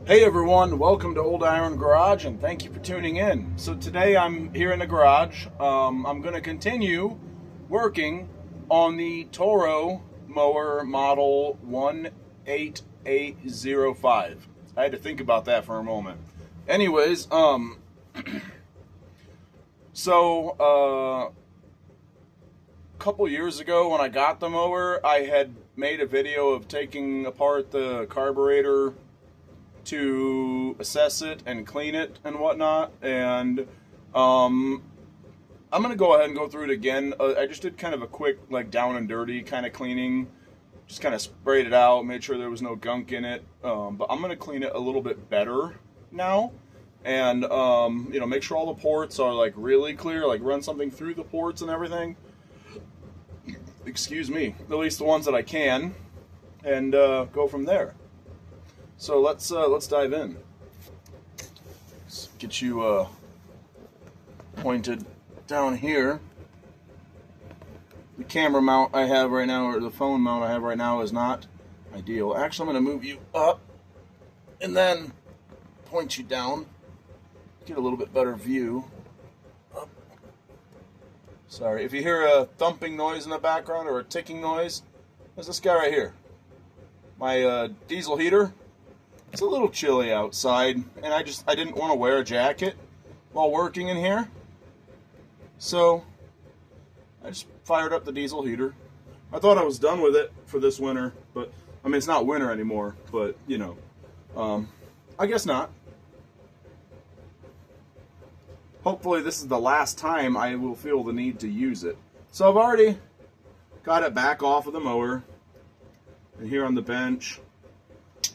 Hey everyone, welcome to Old Iron Garage and thank you for tuning in. So today I'm here in the garage. I'm going to continue working on the Toro mower model 18805. I had to think about that for a moment. Anyways, a couple years ago when I got the mower, I had made a video of taking apart the carburetor to assess it and clean it and whatnot, and I'm gonna go ahead and go through it again. I just did kind of a quick, like, down and dirty kind of cleaning, just kind of sprayed it out, made sure there was no gunk in it, but I'm gonna clean it a little bit better now, and make sure all the ports are like really clear, like run something through the ports and everything, excuse me, at least the ones that I can, and go from there. So let's dive in. Let's get you pointed down here. The camera mount I have right now, or the phone mount I have right now, is not ideal. Actually, I'm going to move you up and then point you down. Get a little bit better view. Up. Sorry, if you hear a thumping noise in the background or a ticking noise, there's this guy right here. My diesel heater. It's a little chilly outside, and I didn't want to wear a jacket while working in here, so I just fired up the diesel heater. I thought I was done with it for this winter, but I mean, it's not winter anymore, but I guess not. Hopefully this is the last time I will feel the need to use it. So I've already got it back off of the mower and here on the bench.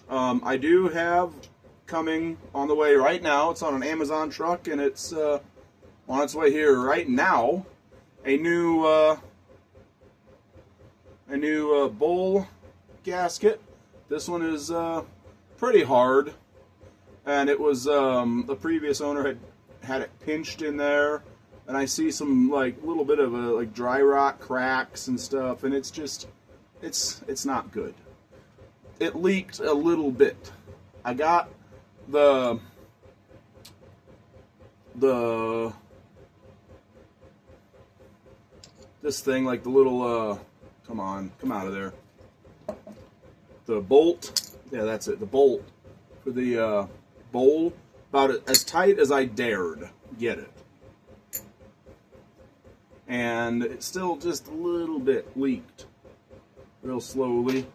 I do have coming on the way right now, it's on an Amazon truck, and it's on its way here right now, a new bowl gasket. This one is pretty hard, and it was the previous owner had it pinched in there, and I see some like little bit of like dry rot cracks and stuff, and it's just it's not good. It leaked a little bit. I got the this thing, like the little come out of there. The bolt, yeah, that's it. The bolt for the bowl, about as tight as I dared get it, and it's still just a little bit leaked, real slowly.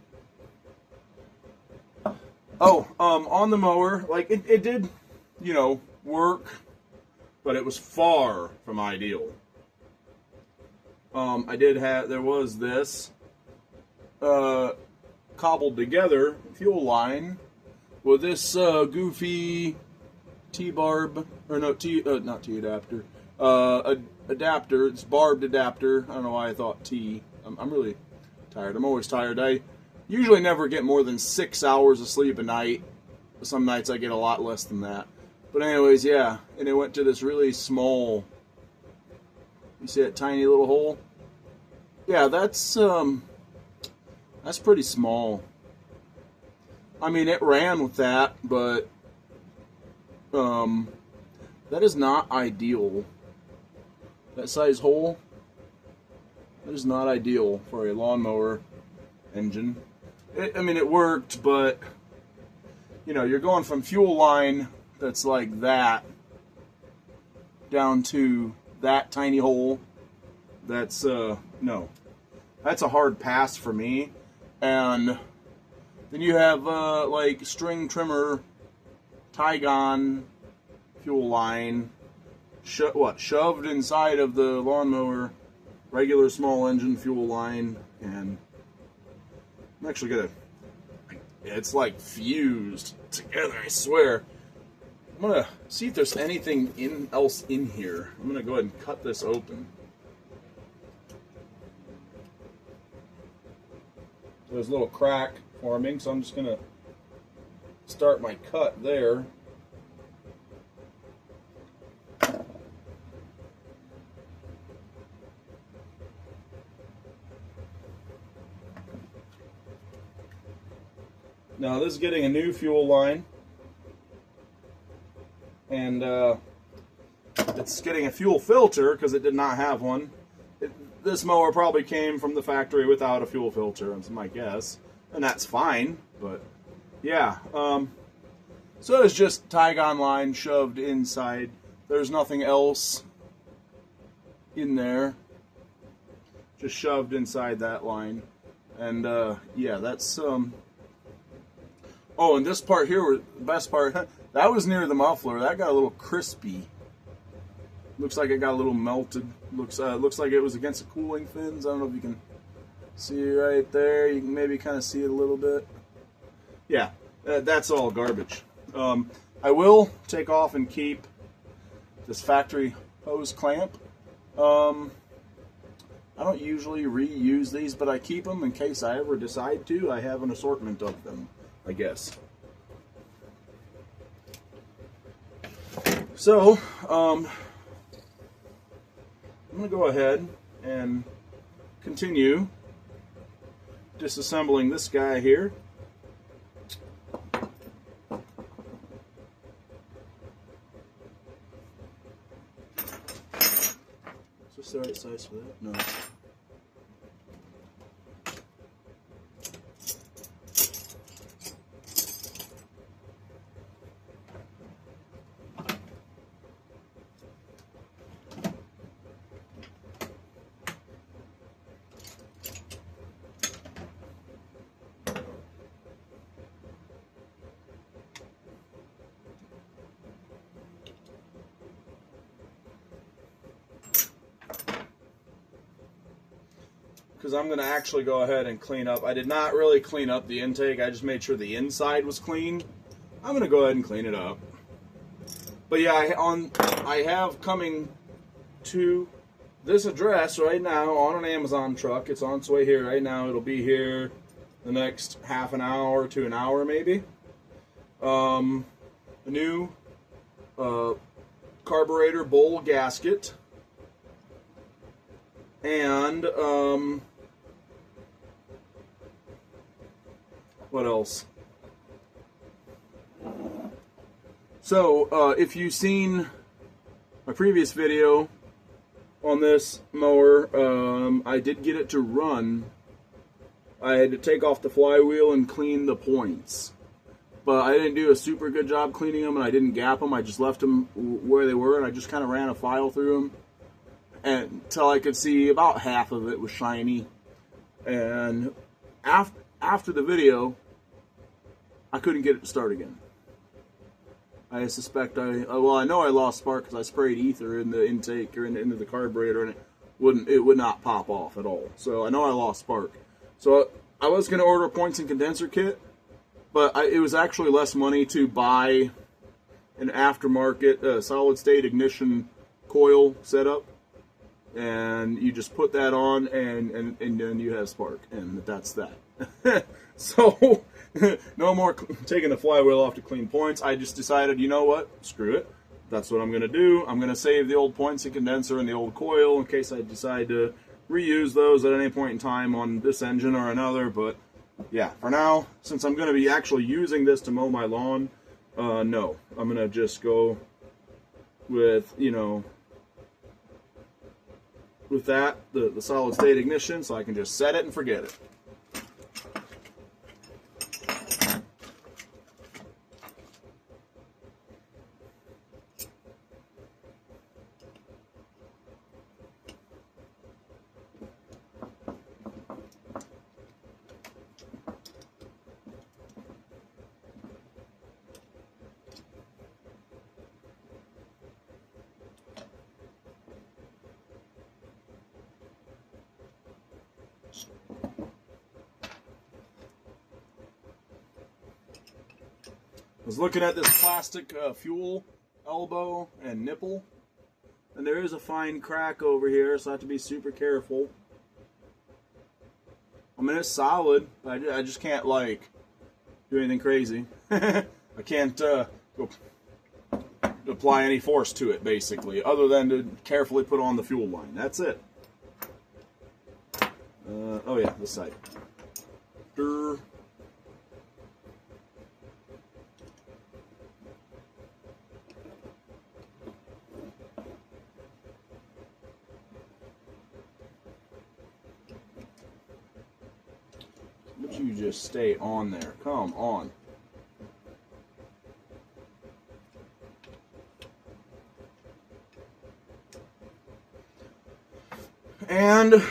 Oh, on the mower, like it did, work, but it was far from ideal. There was this cobbled together fuel line with this goofy T-barb, or no, not T adapter, adapter. It's barbed adapter. I don't know why I thought T. I'm really tired. I'm always tired. I usually never get more than 6 hours of sleep a night. Some nights I get a lot less than that. But anyways, yeah, and it went to this really small, you see that tiny little hole? Yeah, that's pretty small. I mean, it ran with that, but that is not ideal. That size hole, that is not ideal for a lawnmower engine. It worked, but you're going from fuel line that's like that down to that tiny hole. That's no, that's a hard pass for me. And then you have like string trimmer Tygon fuel line shoved inside of the lawnmower, regular small engine fuel line, and I'm actually gonna, it's like fused together, I swear. I'm gonna see if there's anything else in here. I'm gonna go ahead and cut this open. There's a little crack forming, so I'm just gonna start my cut there. Now this is getting a new fuel line. and it's getting a fuel filter because it did not have one. This mower probably came from the factory without a fuel filter, that's my guess, and that's fine. But yeah, so it's just Tygon line shoved inside. There's nothing else in there, just shoved inside that line. And yeah, that's oh, and this part here, the best part, that was near the muffler. That got a little crispy. Looks like it got a little melted. Looks like it was against the cooling fins. I don't know if you can see right there. You can maybe kind of see it a little bit. Yeah, that's all garbage. I will take off and keep this factory hose clamp. I don't usually reuse these, but I keep them in case I ever decide to. I have an assortment of them, I guess. So, I'm going to go ahead and continue disassembling this guy here. Is this the right size for that? No. Because I'm going to actually go ahead and clean up. I did not really clean up the intake. I just made sure the inside was clean. I'm going to go ahead and clean it up. But yeah, I have coming to this address right now on an Amazon truck. It's on its way here right now. It'll be here the next half an hour to an hour maybe. A new carburetor bowl gasket. And what else? So, if you've seen my previous video on this mower, I did get it to run. I had to take off the flywheel and clean the points. But I didn't do a super good job cleaning them, and I didn't gap them. I just left them where they were, and I just kind of ran a file through them until I could see about half of it was shiny. And after the video, I couldn't get it to start again. I suspect well, I know I lost spark because I sprayed ether in the intake or into the carburetor, and it would not pop off at all. So I know I lost spark. So I was going to order a points and condenser kit, but it was actually less money to buy an aftermarket solid state ignition coil setup, and you just put that on, and then you have spark, and that's that. So no more taking the flywheel off to clean points. I just decided, you know what, screw it. That's what I'm going to do. I'm going to save the old points and condenser and the old coil in case I decide to reuse those at any point in time on this engine or another. But yeah, for now, since I'm going to be actually using this to mow my lawn, no, I'm going to just go with, you know, with that, the solid state ignition, so I can just set it and forget it. I was looking at this plastic fuel elbow and nipple, and there is a fine crack over here, so I have to be super careful. I mean, it's solid, but I just can't, like, do anything crazy. I can't apply any force to it, basically, other than to carefully put on the fuel line. That's it. Oh yeah, this side. Durr. you just stay on there? Come on. And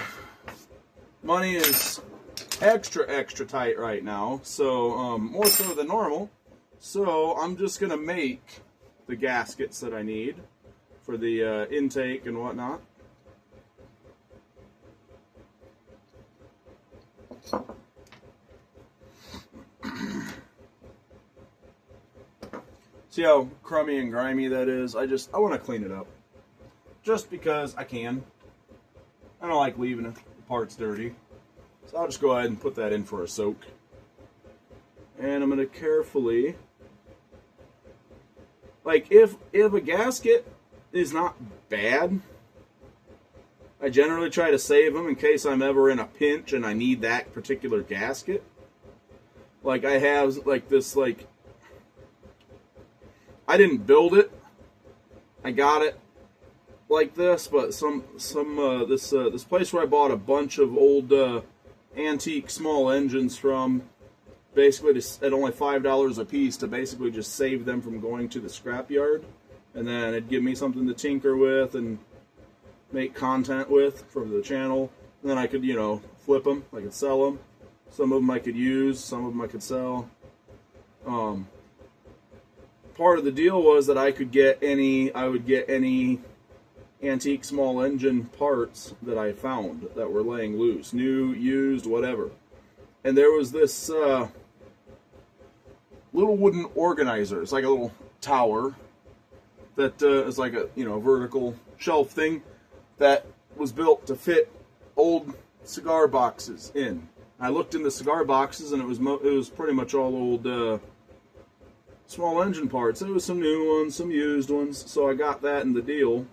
money is extra tight right now, so more so than normal. So I'm just gonna make the gaskets that I need for the intake and whatnot. See how crummy and grimy that is? I want to clean it up. Just because I can. I don't like leaving the parts dirty. So I'll just go ahead and put that in for a soak. And I'm going to carefully, like if a gasket is not bad, I generally try to save them in case I'm ever in a pinch and I need that particular gasket. Like I have like this, like, I didn't build it. I got it like this, but this place where I bought a bunch of old antique small engines from, basically just at only $5 a piece, to basically just save them from going to the scrapyard, and then it'd give me something to tinker with and make content with for the channel. And then I could, you know, flip them. I could sell them. Some of them I could use. Some of them I could sell. Part of the deal was that I would get any antique small engine parts that I found that were laying loose, new, used, whatever. And there was this little wooden organizer. It's like a little tower that is like a, you know, vertical shelf thing that was built to fit old cigar boxes in. I looked in the cigar boxes and it was pretty much all old small engine parts. There was some new ones, some used ones, so I got that in the deal.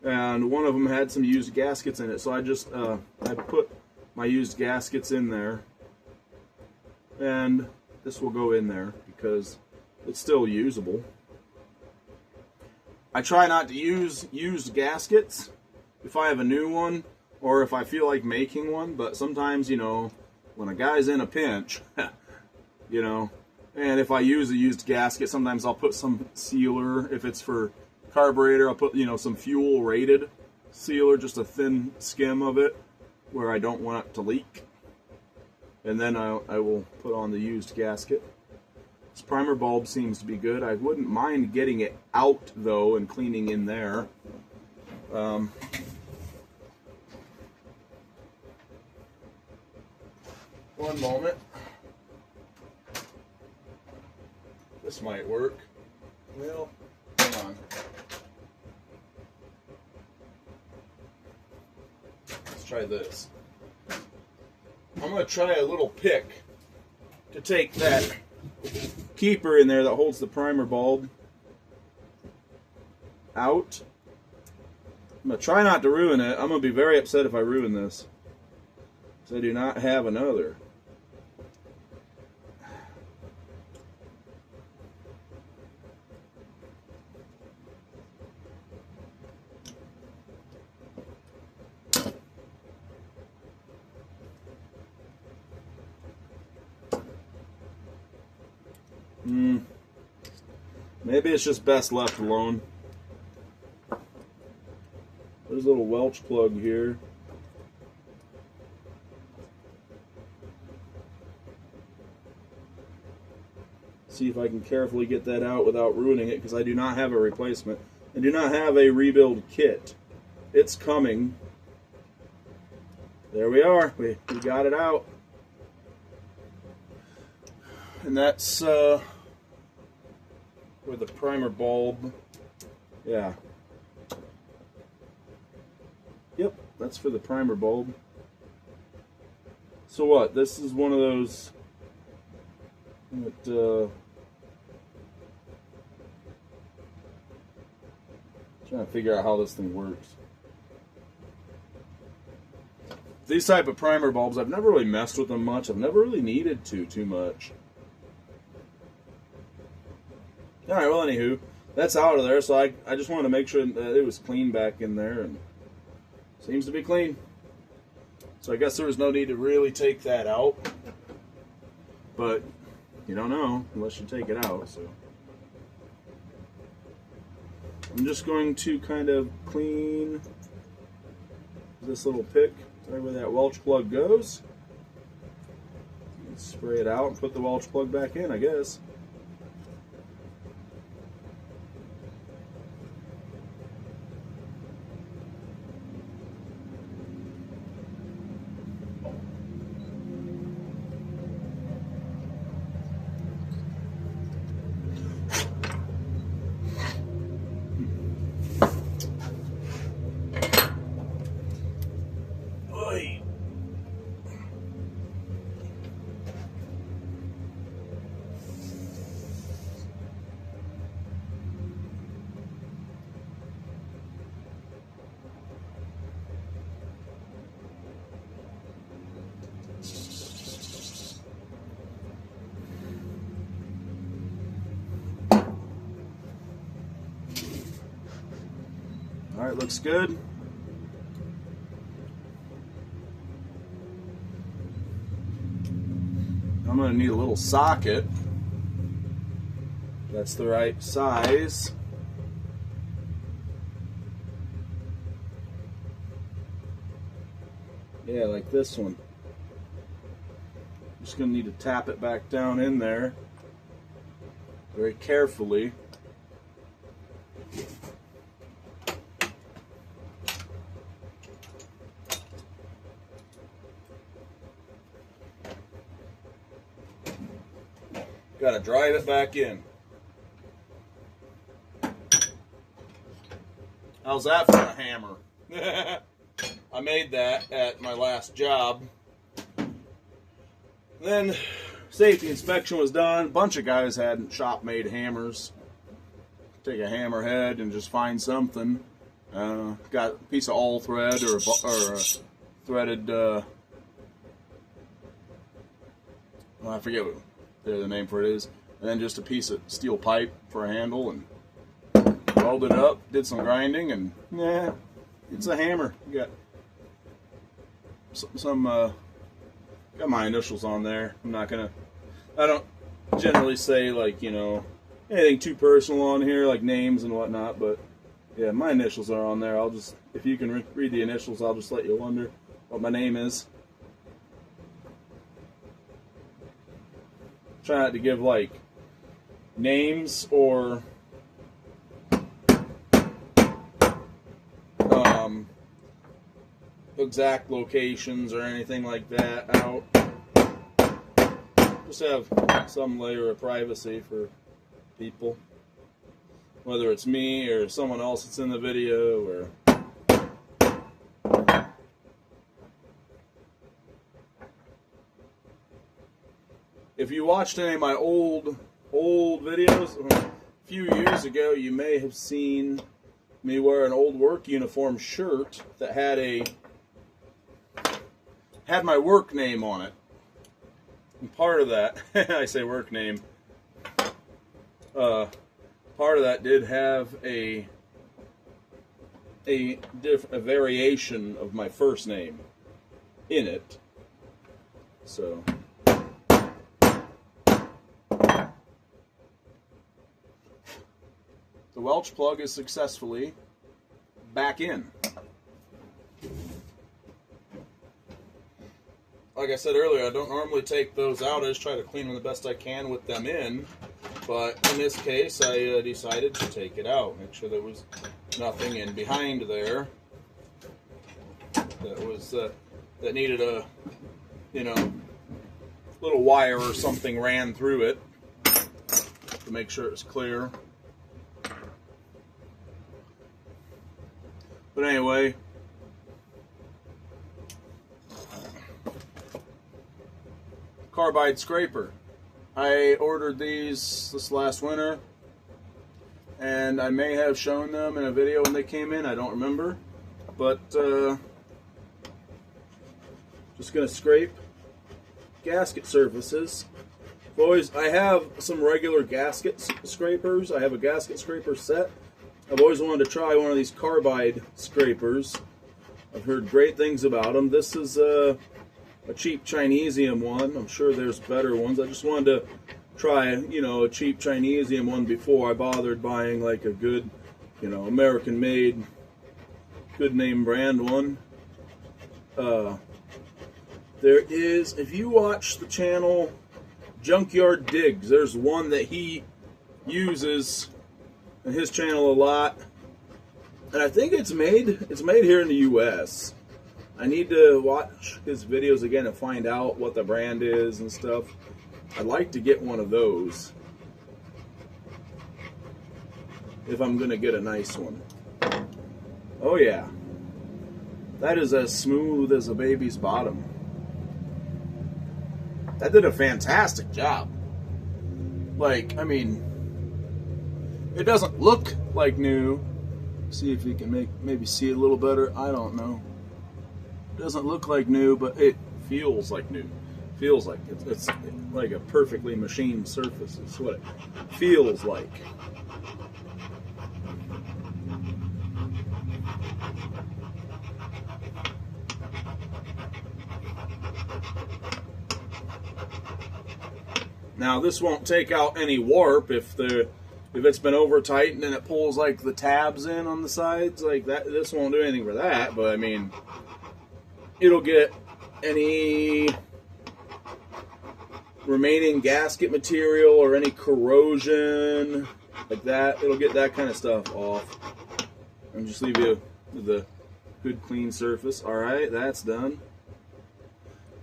And one of them had some used gaskets in it, so I just I put my used gaskets in there, and this will go in there because it's still usable. I try not to use used gaskets if I have a new one or if I feel like making one, but sometimes, you know, when a guy's in a pinch, you know, and if I use a used gasket, sometimes I'll put some sealer. If it's for carburetor, I'll put, you know, some fuel rated sealer, just a thin skim of it where I don't want it to leak. And then I will put on the used gasket. This primer bulb seems to be good. I wouldn't mind getting it out though and cleaning in there. One moment. This might work. Well, hang on. Let's try this. I'm going to try a little pick to take that keeper in there that holds the primer bulb out. I'm going to try not to ruin it. I'm going to be very upset if I ruin this, because I do not have another. Maybe it's just best left alone. There's a little Welch plug here. See if I can carefully get that out without ruining it, because I do not have a replacement. I do not have a rebuild kit. It's coming. There we are. We got it out. And that's with the primer bulb. Yeah. Yep, that's for the primer bulb. So what? This is one of those that trying to figure out how this thing works. These type of primer bulbs, I've never really messed with them much. I've never really needed to too much. Alright, well, anywho, that's out of there, so I just wanted to make sure that it was clean back in there, and seems to be clean. So I guess there was no need to really take that out. But you don't know unless you take it out. So I'm just going to kind of clean this little pick right where that Welch plug goes. Spray it out and put the Welch plug back in, I guess. All right, looks good. I'm going to need a little socket. That's the right size. Yeah, like this one. Just going to need to tap it back down in there very carefully. Got to drive it back in. How's that for a hammer? I made that at my last job. Then safety inspection was done. A bunch of guys had shop-made hammers. Take a hammer head and just find something. Got a piece of all thread or a threaded. I forget what the name for it is. And then just a piece of steel pipe for a handle, and welded it up. Did some grinding, and yeah, it's a hammer. You got some got my initials on there. I don't generally say, like, you know, anything too personal on here, like names and whatnot, but yeah, my initials are on there. I'll just, if you can read the initials, I'll just let you wonder what my name is. Try not to give like names or exact locations or anything like that out. Just have some layer of privacy for people, whether it's me or someone else that's in the video, or if you watched any of my old videos a few years ago, you may have seen me wear an old work uniform shirt that had my work name on it. And part of that, I say work name, part of that did have a variation of my first name in it. So the Welch plug is successfully back in. Like I said earlier, I don't normally take those out. I just try to clean them the best I can with them in. But in this case, I decided to take it out. Make sure there was nothing in behind there that needed a, you know, little wire or something ran through it to make sure it's clear. But anyway, carbide scraper. I ordered these this last winter, and I may have shown them in a video when they came in. I don't remember, but just gonna scrape gasket surfaces. I have some regular gasket scrapers. I have a gasket scraper set. I've always wanted to try one of these carbide scrapers. I've heard great things about them. This is a cheap Chinesium one. I'm sure there's better ones. I just wanted to try, you know, a cheap Chinesium one before I bothered buying like a good, you know, American-made, good name brand one. There is, if you watch the channel Junkyard Digs, there's one that he uses in his channel a lot. And I think it's made here in the US. I need to watch his videos again and find out what the brand is and stuff. I'd like to get one of those if I'm gonna get a nice one. Oh yeah, that is as smooth as a baby's bottom. That did a fantastic job. Like, I mean, it doesn't look like new. See if you can maybe see it a little better. I don't know. It doesn't look like new, but it feels like new. Feels like it's like a perfectly machined surface. It's what it feels like. Now this won't take out any warp if it's been over tightened and it pulls like the tabs in on the sides like that. This won't do anything for that, but I mean, it'll get any remaining gasket material or any corrosion like that. It'll get that kind of stuff off and just leave you with a good clean surface. All right, that's done.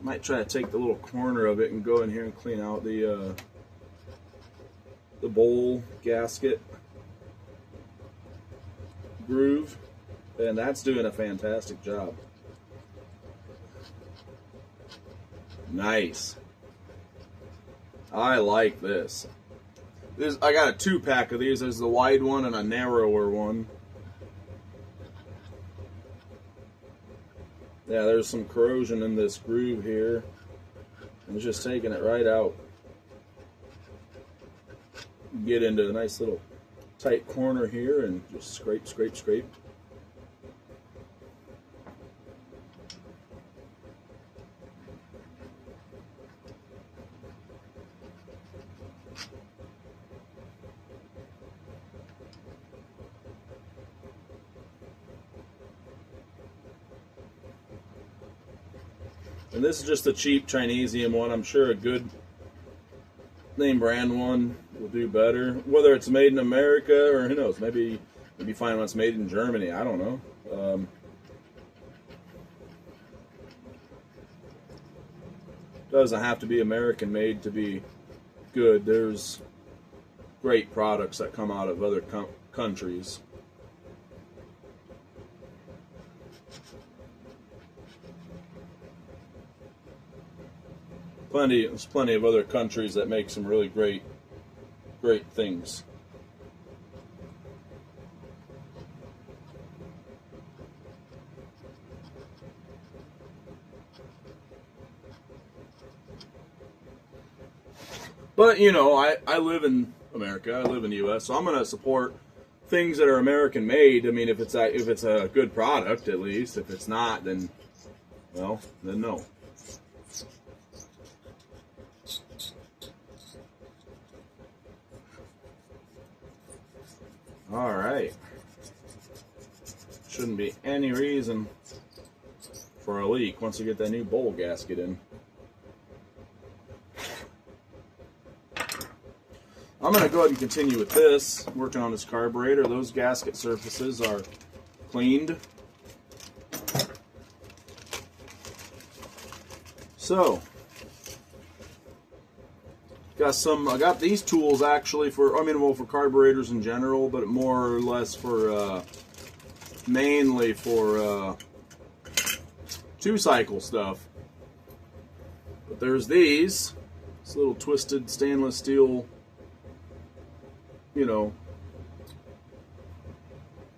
Might try to take the little corner of it and go in here and clean out the bowl gasket groove, and that's doing a fantastic job. Nice. I like this. I got a 2-pack of these. There's the wide one and a narrower one. Yeah, there's some corrosion in this groove here. And it's just taking it right out. Get into a nice little tight corner here and just scrape, scrape, scrape. And this is just a cheap Chinesium one. I'm sure a good name brand one will do better. Whether it's made in America or who knows, maybe find one that's made in Germany. I don't know. Doesn't have to be American made to be good. There's great products that come out of other countries. There's plenty of other countries that make some really great things. But you know, I live in America. I live in the U.S., so I'm going to support things that are American made. I mean, if it's a good product, at least. If it's not, then well, then no. All right. Shouldn't be any reason for a leak once you get that new bowl gasket in. I'm going to go ahead and continue with this, working on this carburetor. Those gasket surfaces are cleaned. So, I got these tools actually for carburetors in general, but more or less for mainly for 2-cycle stuff. But there's this little twisted stainless steel, you know,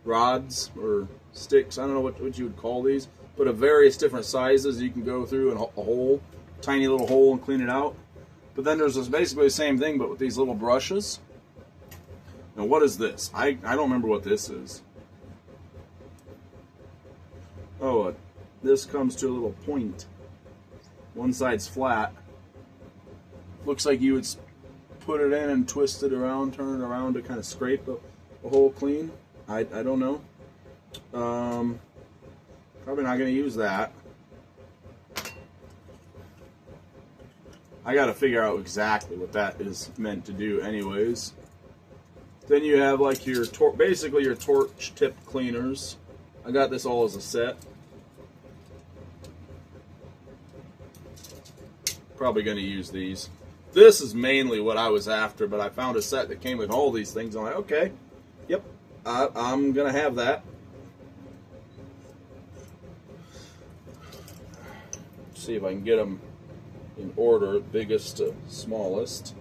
rods or sticks. I don't know what you would call these, but of various different sizes you can go through and a hole, tiny little hole, and clean it out. But then there's basically the same thing, but with these little brushes. Now, what is this? I don't remember what this is. Oh, this comes to a little point. One side's flat. Looks like you would put it in and twist it around, turn it around to kind of scrape the hole clean. I don't know. Probably not going to use that. I got to figure out exactly what that is meant to do anyways. Then you have like your basically your torch tip cleaners. I got this all as a set. Probably going to use these. This is mainly what I was after, but I found a set that came with all these things. I'm like, okay, yep, I'm going to have that. See if I can get them in order, biggest to smallest,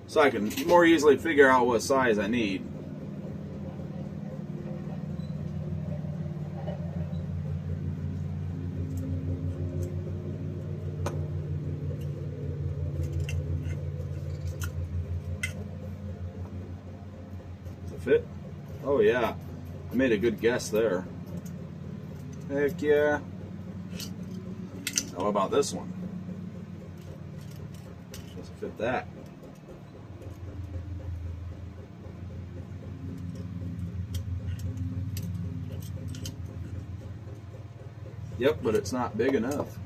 so I can more easily figure out what size I need. Fit? Oh yeah, I made a good guess there. Heck yeah. How about this one? Doesn't fit that. Yep, but it's not big enough.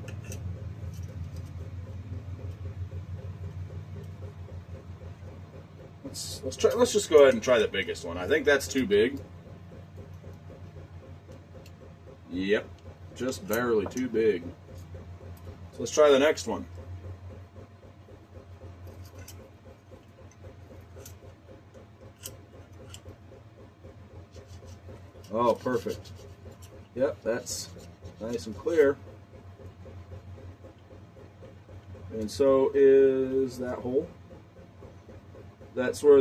Let's just go ahead and try the biggest one. I think that's too big. Yep, just barely too big. So let's try the next one. Oh, perfect. Yep, that's nice and clear. And so is that hole. That's where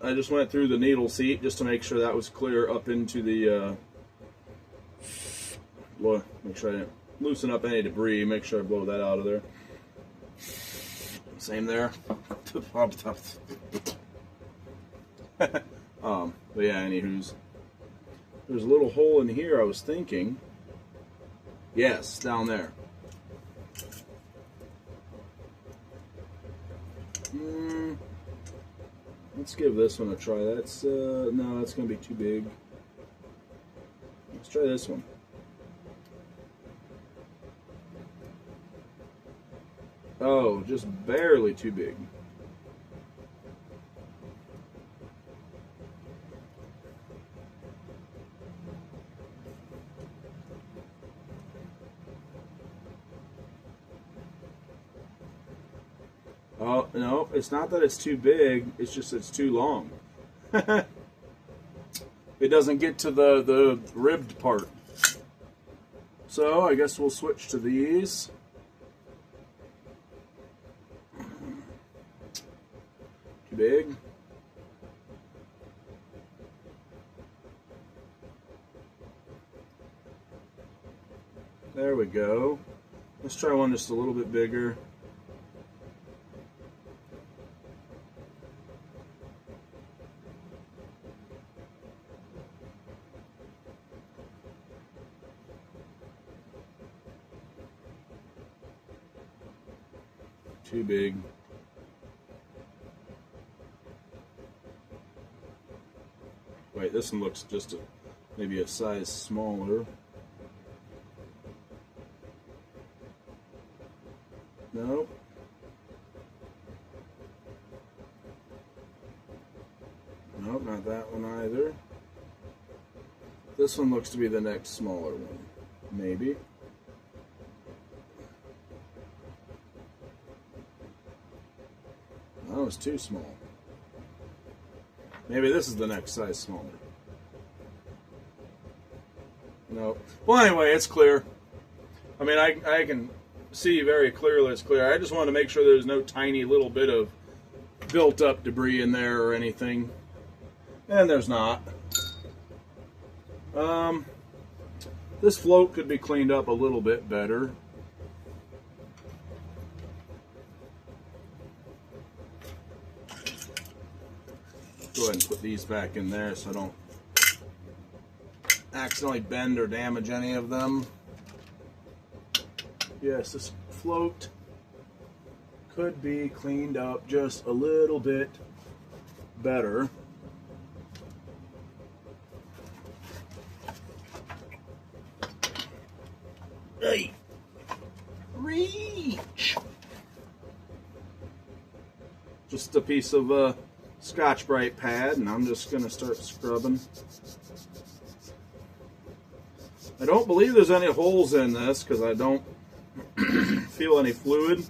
I just went through the needle seat just to make sure that was clear up into the, make sure I didn't loosen up any debris, make sure I blow that out of there. Same there. But yeah, anywho's. There's a little hole in here, I was thinking. Yes, down there. Let's give this one a try. That's no, that's gonna be too big. Let's try this one. Oh, just barely too big. Oh, no, it's not that it's too big, it's just it's too long. It doesn't get to the ribbed part. So I guess we'll switch to these. Too big. There we go. Let's try one just a little bit bigger. Too big. Wait, this one looks just maybe a size smaller. Nope. Nope, not that one either. This one looks to be the next smaller one. Maybe. That was too small. Maybe this is the next size smaller. No. Well, anyway, it's clear. I mean, I can see very clearly it's clear. I just wanted to make sure there's no tiny little bit of built up debris in there or anything. And there's not. This float could be cleaned up a little bit better. Go ahead and put these back in there so I don't accidentally bend or damage any of them. Yes, this float could be cleaned up just a little bit better. Hey, reach! Just a piece of Scotch-Brite pad, and I'm just going to start scrubbing. I don't believe there's any holes in this because I don't feel any fluid.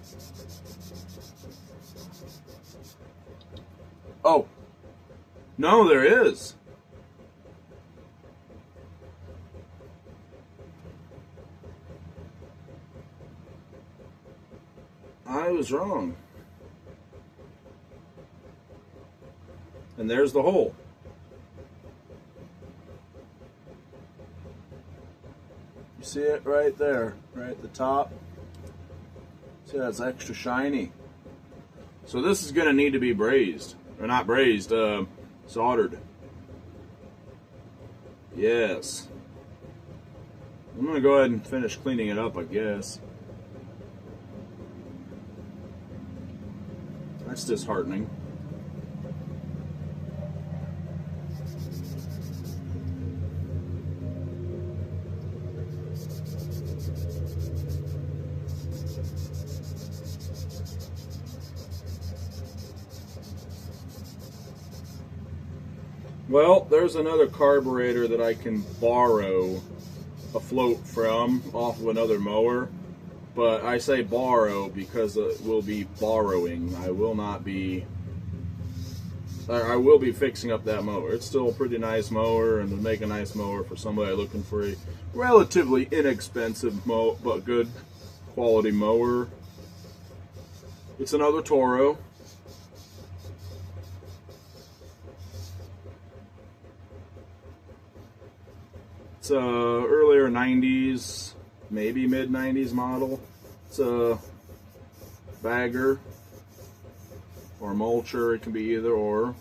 Oh, no, there is. I was wrong. And there's the hole. You see it right there, right at the top? See, that's extra shiny. So this is going to need to be brazed. Or not brazed, soldered. Yes. I'm going to go ahead and finish cleaning it up, I guess. That's disheartening. Well, there's another carburetor that I can borrow a float from off of another mower. But I say borrow because it will be borrowing. I will be fixing up that mower. It's still a pretty nice mower and would make a nice mower for somebody looking for a relatively inexpensive but good quality mower. It's another Toro. It's a earlier 90s, maybe mid 90s model. It's a bagger or mulcher. It can be either or.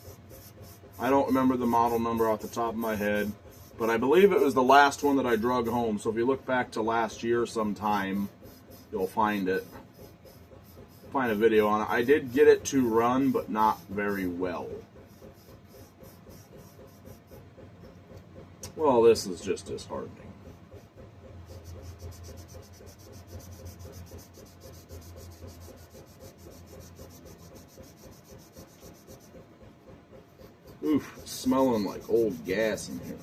I don't remember the model number off the top of my head, but I believe it was the last one that I drug home. So if you look back to last year sometime, you'll find it. Find a video on it. I did get it to run, but not very well. Well, this is just disheartening. Oof, it's smelling like old gas in here.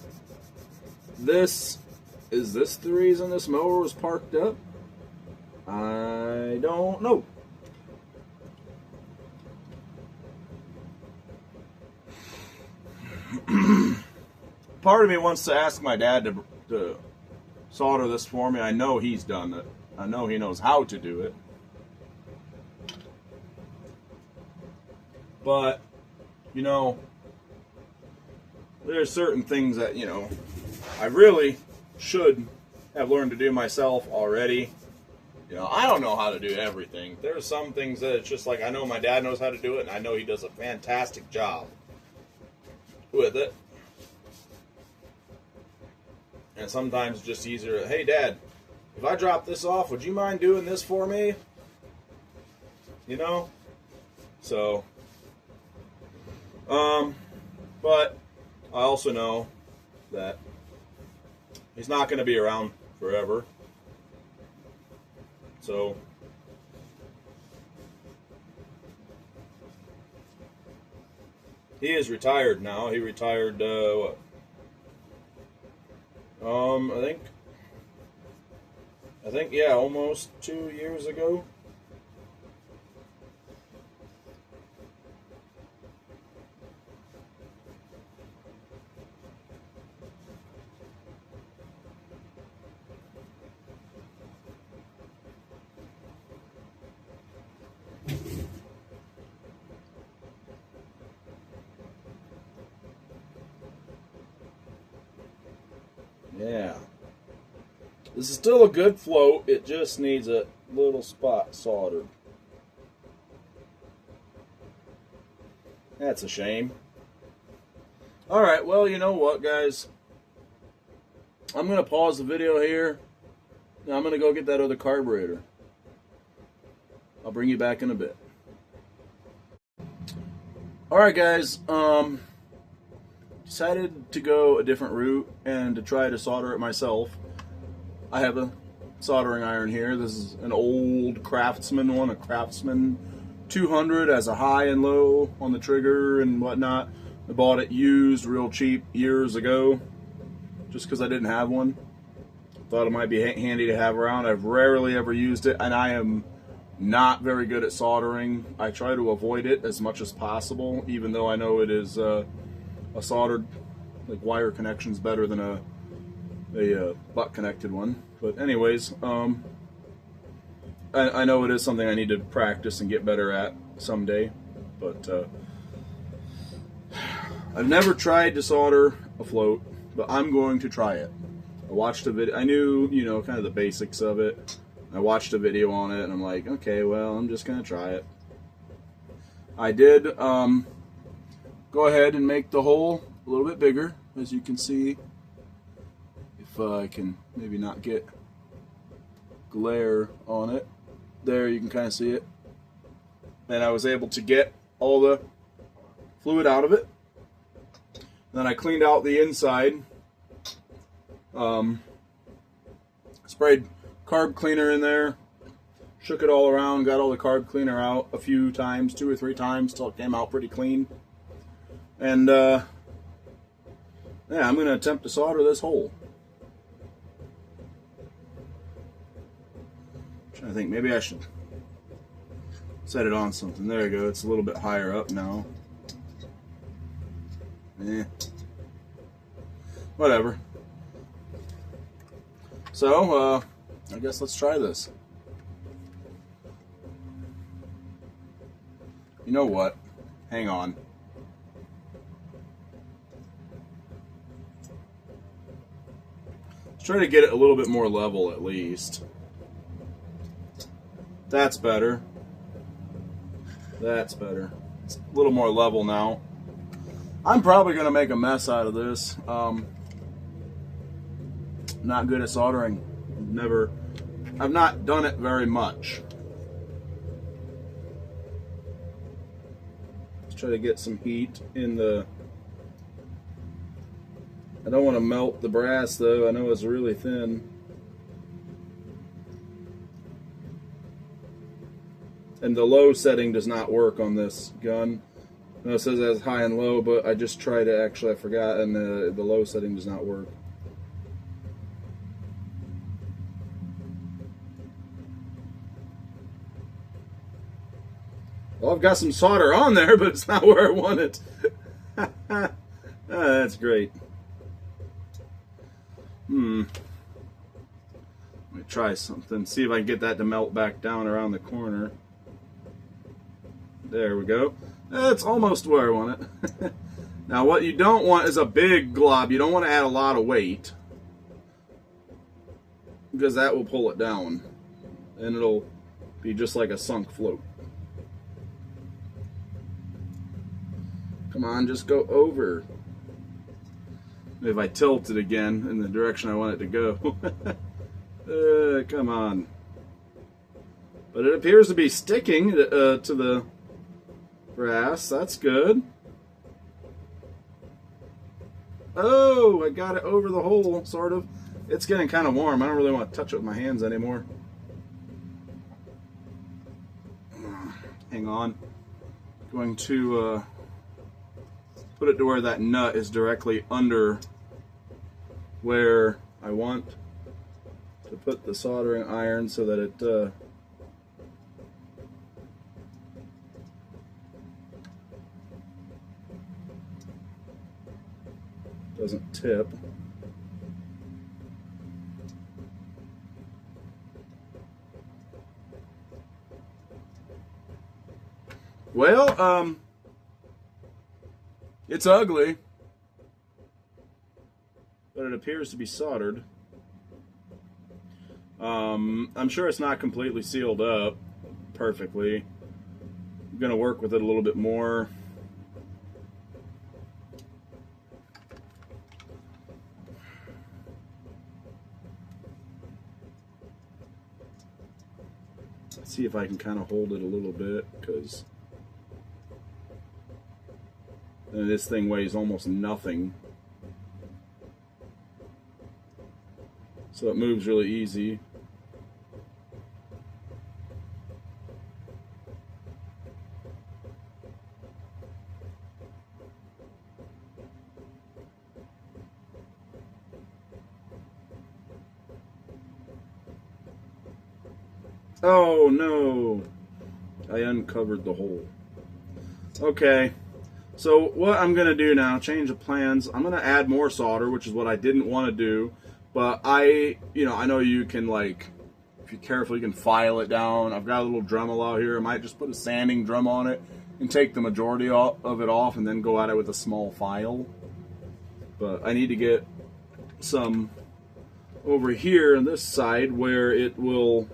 Is this the reason this mower was parked up? I don't know. Part of me wants to ask my dad to solder this for me. I know he's done it. I know he knows how to do it. But, you know, there's certain things that, you know, I really should have learned to do myself already. You know, I don't know how to do everything. There's some things that it's just like I know my dad knows how to do it, and I know he does a fantastic job with it. And sometimes it's just easier, hey Dad, if I drop this off, would you mind doing this for me? You know? So, but I also know that he's not going to be around forever. So, he is retired now. He retired, what? I think, yeah, almost 2 years ago. Yeah. This is still a good float. It just needs a little spot soldered. That's a shame. Alright, well, you know what, guys? I'm going to pause the video here. Now I'm going to go get that other carburetor. I'll bring you back in a bit. Alright guys, decided to go a different route and to try to solder it myself. I have a soldering iron here. This is an old Craftsman one, a Craftsman 200, as a high and low on the trigger and whatnot. I bought it used real cheap years ago just because I didn't have one. Thought it might be handy to have around. I've rarely ever used it, and I am not very good at soldering. I try to avoid it as much as possible, even though I know it is a soldered, like, wire connection's better than a butt connected one. But anyways, I know it is something I need to practice and get better at someday. But I've never tried to solder a float, but I'm going to try it. I watched a video. I knew, you know, kind of the basics of it. I watched a video on it, and I'm like, okay, well, I'm just going to try it. I did go ahead and make the hole a little bit bigger, as you can see. If I can maybe not get glare on it. There, you can kind of see it. And I was able to get all the fluid out of it. Then I cleaned out the inside. Sprayed carb cleaner in there, shook it all around, got all the carb cleaner out a few times, 2 or 3 times, till it came out pretty clean. And yeah, I'm going to attempt to solder this hole. I think maybe I should set it on something. There you go. It's a little bit higher up now. Whatever. So, I guess let's try this. You know what? Hang on. Let's try to get it a little bit more level at least. That's better. That's better. It's a little more level now. I'm probably going to make a mess out of this. Not good at soldering. I've not done it very much. Let's try to get some heat in the... I don't want to melt the brass though. I know it's really thin. And the low setting does not work on this gun. I know it says it has high and low, but I just tried it, actually I forgot, and the low setting does not work. Well, I've got some solder on there, but it's not where I want it. That's great. Let me try something. See if I can get that to melt back down around the corner. There we go. That's almost where I want it. Now, what you don't want is a big glob. You don't want to add a lot of weight, because that will pull it down, and it'll be just like a sunk float. Come on, just go over. If I tilt it again in the direction I want it to go. Come on. But it appears to be sticking to the brass. That's good. Oh, I got it over the hole, sort of. It's getting kind of warm. I don't really want to touch it with my hands anymore. Hang on. Going to put it to where that nut is directly under where I want to put the soldering iron so that it doesn't tip. Well, it's ugly, but it appears to be soldered. I'm sure it's not completely sealed up perfectly. I'm going to work with it a little bit more. Let's see if I can kind of hold it a little bit, because this thing weighs almost nothing. So it moves really easy. Oh no! I uncovered the hole. Okay, so what I'm going to do now, change of plans. I'm going to add more solder, which is what I didn't want to do. But I know you can, like, if you're careful, you can file it down. I've got a little Dremel out here. I might just put a sanding drum on it and take the majority of it off and then go at it with a small file. But I need to get some over here on this side where it will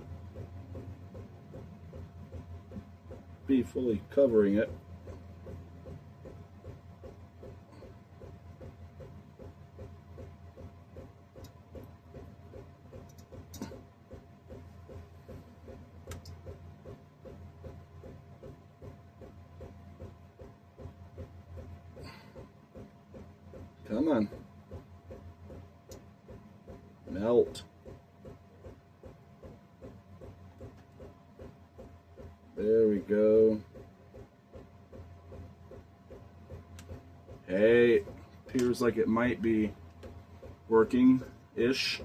be fully covering it. Come on. Melt. There we go. Hey, appears like it might be working-ish.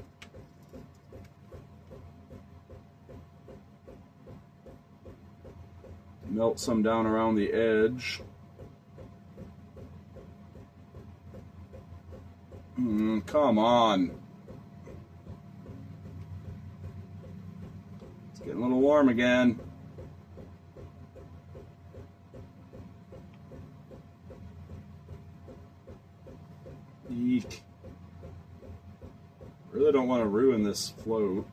Melt some down around the edge. Come on. It's getting a little warm again. Eek. Really don't want to ruin this float.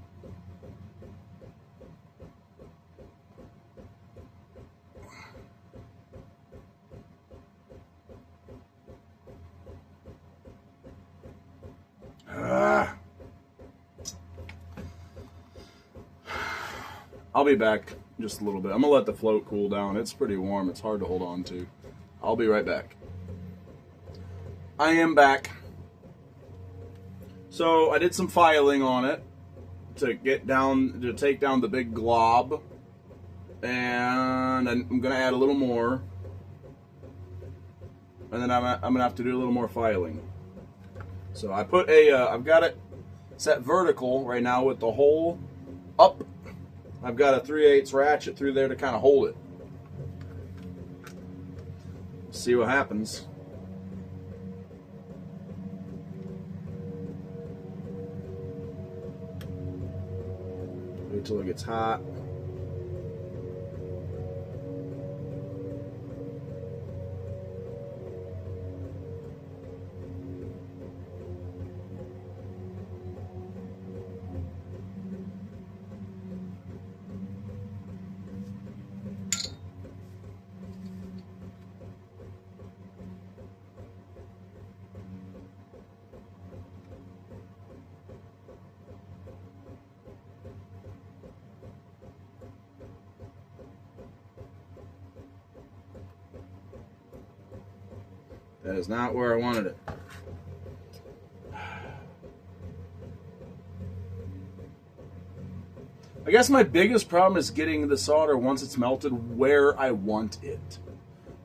I'll be back just a little bit. I'm gonna let the float cool down. It's pretty warm. It's hard to hold on to. I'll be right back. I am back. So I did some filing on it to take down the big glob, and I'm gonna add a little more, and then I'm gonna have to do a little more filing. So I put I've got it set vertical right now with the hole up. I've got a 3/8 ratchet through there to kind of hold it. See what happens. Wait till it gets hot. That is not where I wanted it. I guess my biggest problem is getting the solder, once it's melted, where I want it.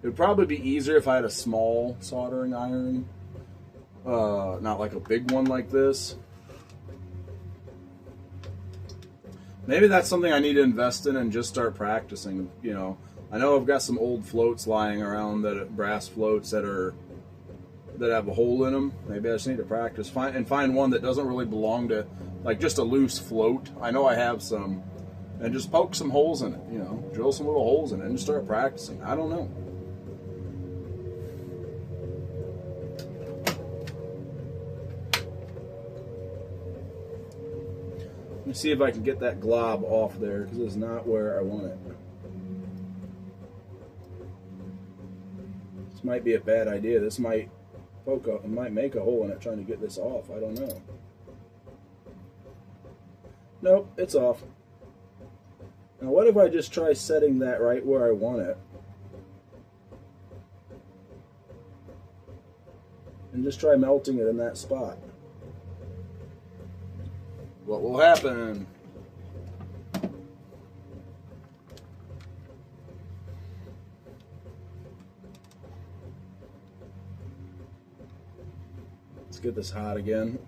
It would probably be easier if I had a small soldering iron, not like a big one like this. Maybe that's something I need to invest in and just start practicing. You know, I know I've got some old floats lying around, that brass floats that have a hole in them. Maybe I just need to practice find one that doesn't really belong to, like, just a loose float. I know I have some, and just poke some holes in it. You know, drill some little holes in it and just start practicing. I don't know. Let me see if I can get that glob off there, because it's not where I want it. This might be a bad idea. This might make a hole in it trying to get this off. I don't know. Nope, it's off. Now what if I just try setting that right where I want it? And just try melting it in that spot. What will happen? Let's get this hot again.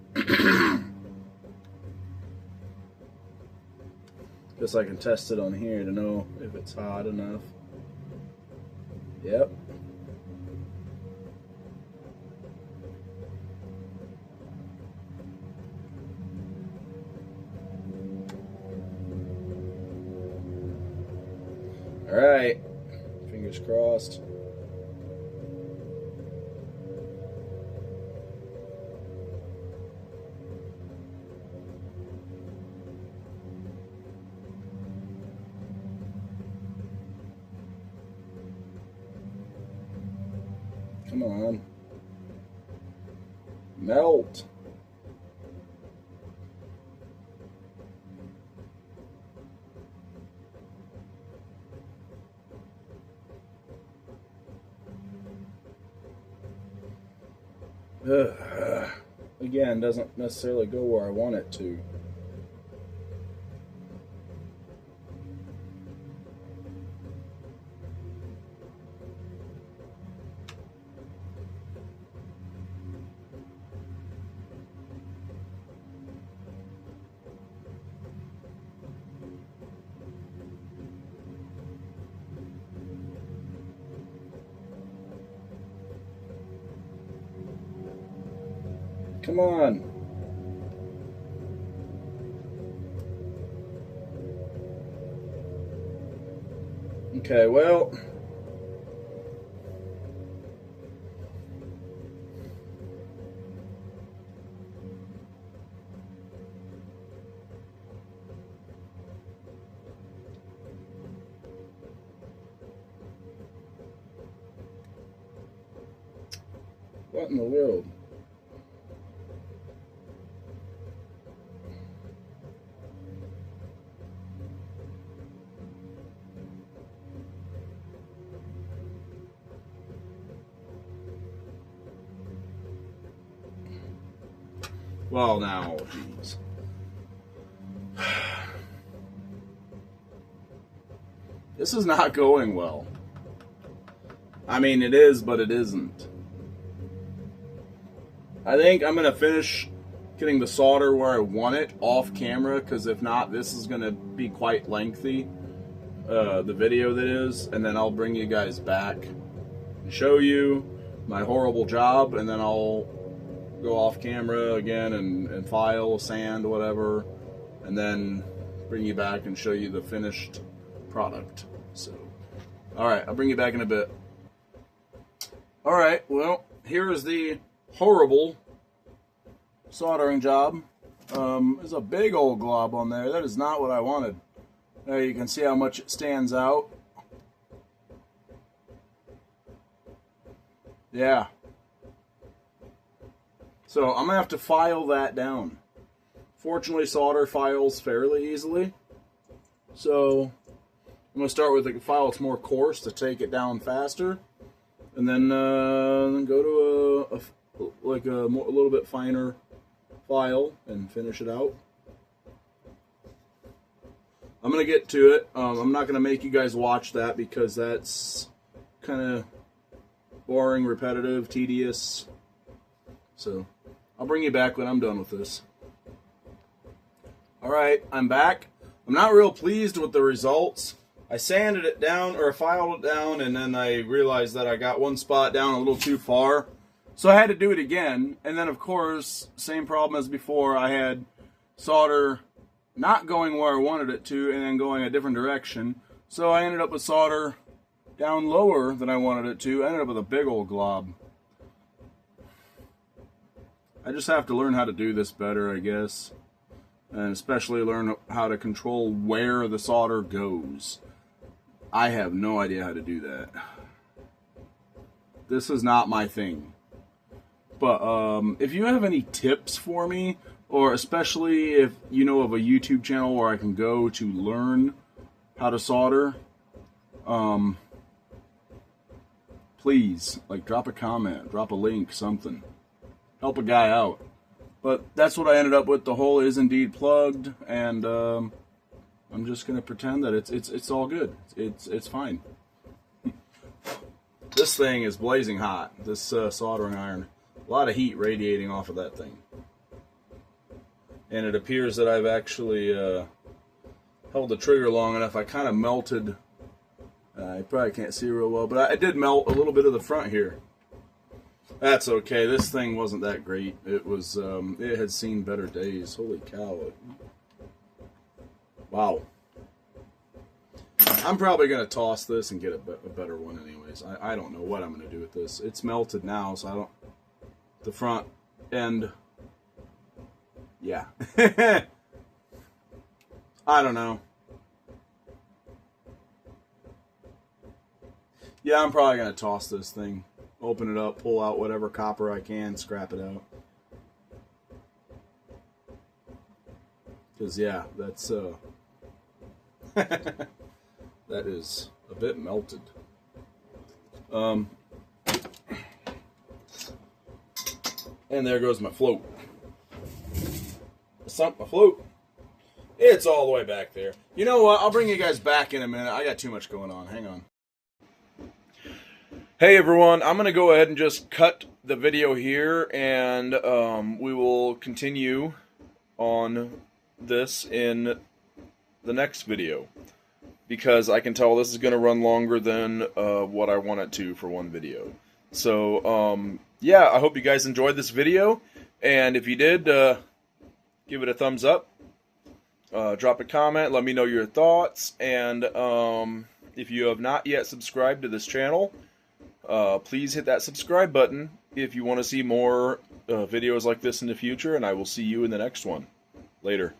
Guess I can test it on here to know if it's hot enough. Yep. All right, fingers crossed. Come on. Melt. Again, doesn't necessarily go where I want it to. Come on. Okay, well. What in the world? Well, now, geez. This is not going well. I mean, it is, but it isn't. I think I'm going to finish getting the solder where I want it off camera, because if not, this is going to be quite lengthy, the video that is, and then I'll bring you guys back and show you my horrible job, and then I'll go off camera again and file, sand, whatever, and then bring you back and show you the finished product. So, alright, I'll bring you back in a bit. Alright, well, here is the horrible soldering job. There's a big old glob on there. That is not what I wanted. There you can see how much it stands out. Yeah. So I'm going to have to file that down. Fortunately, solder files fairly easily. So I'm going to start with a file that's more coarse to take it down faster. And then go to a little bit finer file and finish it out. I'm going to get to it. I'm not going to make you guys watch that because that's kind of boring, repetitive, tedious. So I'll bring you back when I'm done with this. Alright, I'm back. I'm not real pleased with the results. I sanded it down, or filed it down, and then I realized that I got one spot down a little too far. So I had to do it again. And then, of course, same problem as before. I had solder not going where I wanted it to and then going a different direction. So I ended up with solder down lower than I wanted it to. I ended up with a big old glob. I just have to learn how to do this better, I guess. And especially learn how to control where the solder goes. I have no idea how to do that. This is not my thing. But if you have any tips for me, or especially if you know of a YouTube channel where I can go to learn how to solder, please, like, drop a comment, drop a link, something. Help a guy out. But that's what I ended up with. The hole is indeed plugged, and I'm just gonna pretend that it's all good. It's fine. This thing is blazing hot. This soldering iron, a lot of heat radiating off of that thing, and it appears that I've actually held the trigger long enough. I kind of melted. You probably can't see real well, but I did melt a little bit of the front here. That's okay. This thing wasn't that great. It was. It had seen better days. Holy cow! Wow. I'm probably gonna toss this and get a better one, anyways. I don't know what I'm gonna do with this. It's melted now, so I don't. The front end. Yeah. I don't know. Yeah, I'm probably gonna toss this thing. Open it up, pull out whatever copper I can, scrap it out. Because, yeah, that's, that is a bit melted. And there goes my float. I sunk my float. It's all the way back there. You know what? I'll bring you guys back in a minute. I got too much going on. Hang on. Hey everyone, I'm going to go ahead and just cut the video here, and we will continue on this in the next video, because I can tell this is going to run longer than what I want it to for one video. So yeah, I hope you guys enjoyed this video, and if you did, give it a thumbs up, drop a comment, let me know your thoughts, and if you have not yet subscribed to this channel, please hit that subscribe button if you want to see more videos like this in the future, and I will see you in the next one. Later.